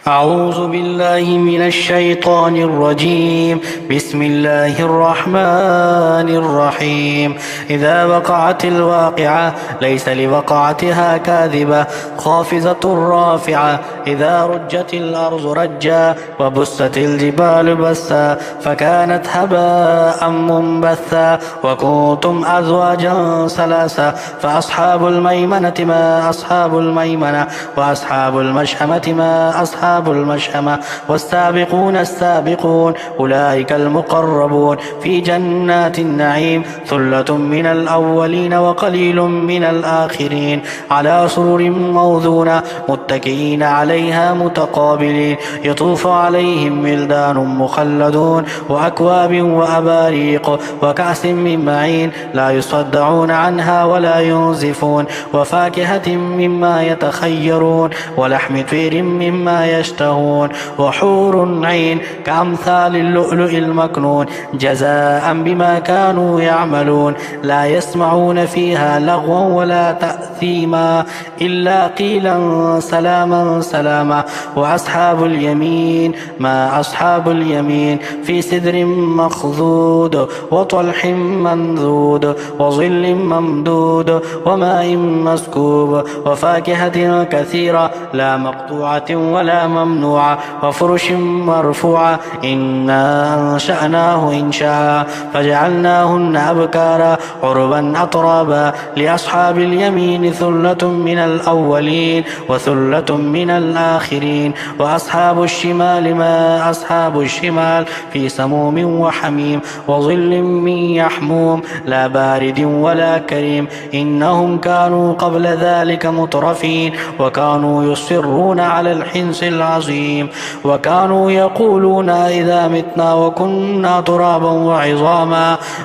أعوذ بالله من الشيطان الرجيم. بسم الله الرحمن الرحيم. إذا وقعت الواقعة ليس لوقعتها كاذبة خافضة رافعة. إذا رجت الأرض رجا وبست الجبال بسا فكانت هباء منبثا وكنتم أزواجا ثلاثا فأصحاب الميمنة ما أصحاب الميمنة وأصحاب المشأمة ما أصحاب المشأمة والسابقون السابقون أولئك المقربون في جنات النعيم ثلة من الأولين وقليل من الآخرين على سرر موضونة متكئين عليها متقابلين يطوف عليهم ولدان مخلدون وأكواب وأباريق وكأس من معين لا يصدعون عنها ولا ينزفون وفاكهة مما يتخيرون ولحم طير مما يشتهون وحور عين كأمثال اللؤلؤ المكنون جزاء بما كانوا يعملون لا يسمعون فيها لغوا ولا تأثيما إلا قيلا سلاما سلاما. وأصحاب اليمين ما أصحاب اليمين في سدر مخضود وطلح منضود وظل ممدود وماء مسكوب وفاكهة كثيرة لا مقطوعة ولا ممنوعة وفرش مرفوعة. إنا أنشأناه إنشاء فجعلناهن أبكارا عربا أترابا لأصحاب اليمين ثلة من الأولين وثلة من الآخرين. وأصحاب الشمال ما أصحاب الشمال في سموم وحميم وظل من يحموم لا بارد ولا كريم. إنهم كانوا قبل ذلك مترفين وكانوا يصرون على الحنث العظيم وكانوا يقولون إذا متنا وكنا ترابا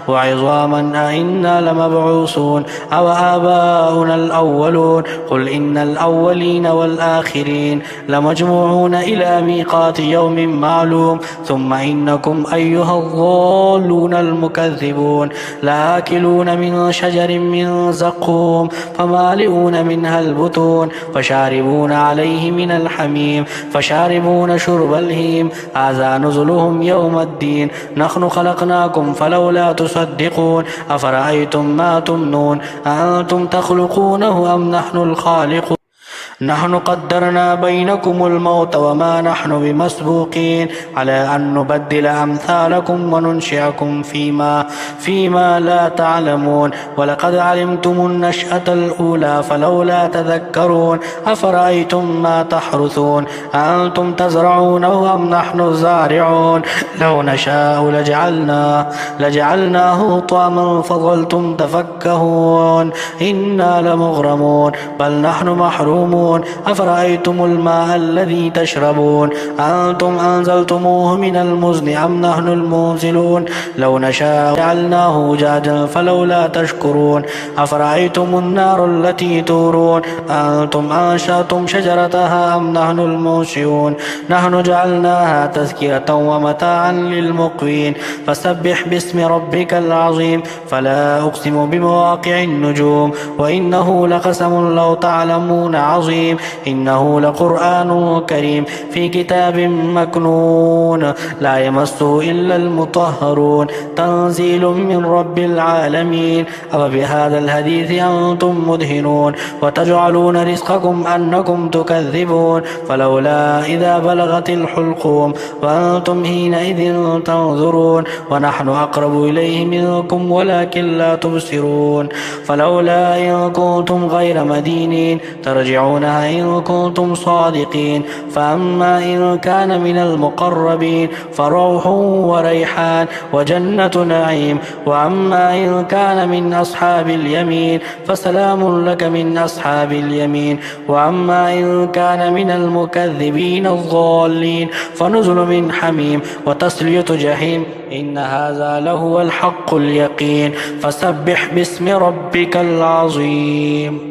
وعظاما أئنا لمبعوثون أو آباؤنا الأولون قل إن الأولين والآخرين لمجموعون إلى ميقات يوم معلوم ثم إنكم أيها الضالون المكذبون لآكلون من شجر من زقوم فمالئون منها البطون فشاربون عليه من الحميم فشاربون شرب الهيم هذا نزلهم يوم الدين نحن خلقناكم فلولا تصدقون أفرأيتم ما تمنون أأنتم تخلقونه أم نحن الخالقون نحن قدرنا بينكم الموت وما نحن بمسبوقين على أن نبدل أمثالكم وننشئكم فيما لا تعلمون ولقد علمتم النشأة الأولى فلولا تذكرون أفرأيتم ما تحرثون أأنتم تزرعونه أم نحن الزارعون لو نشاء لجعلناه طعما فظلتم تفكهون إنا لمغرمون بل نحن محرومون. أفرأيتم الماء الذي تشربون أنتم أنزلتموه من المزن أم نحن المنزلون لو نشاء جعلناه أجاجا فلولا تشكرون. أفرأيتم النار التي تورون أنتم أنشأتم شجرتها أم نحن المنشئون نحن جعلناها تذكرة ومتاعا للمقوين. فسبح باسم ربك العظيم فلا أقسم بمواقع النجوم وإنه لقسم لو تعلمون عظيم. إنه لقرآن كريم في كتاب مكنون لا يمسه إلا المطهرون تنزيل من رب العالمين. أفبهذا الحديث أنتم مدهنون وتجعلون رزقكم أنكم تكذبون فلولا إذا بلغت الحلقوم وأنتم حينئذ تنظرون ونحن أقرب إليه منكم ولكن لا تبصرون. فلولا إن كنتم غير مدينين ترجعونها إن كنتم صادقين. فأما إن كان من المقربين فروح وريحان وجنة نعيم. وأما إن كان من أصحاب اليمين فسلام لك من أصحاب اليمين. وأما إن كان من المكذبين الضالين فنزل من حميم وتصلية جحيم. إن هذا لهو الحق اليقين. فسبح باسم ربك العظيم.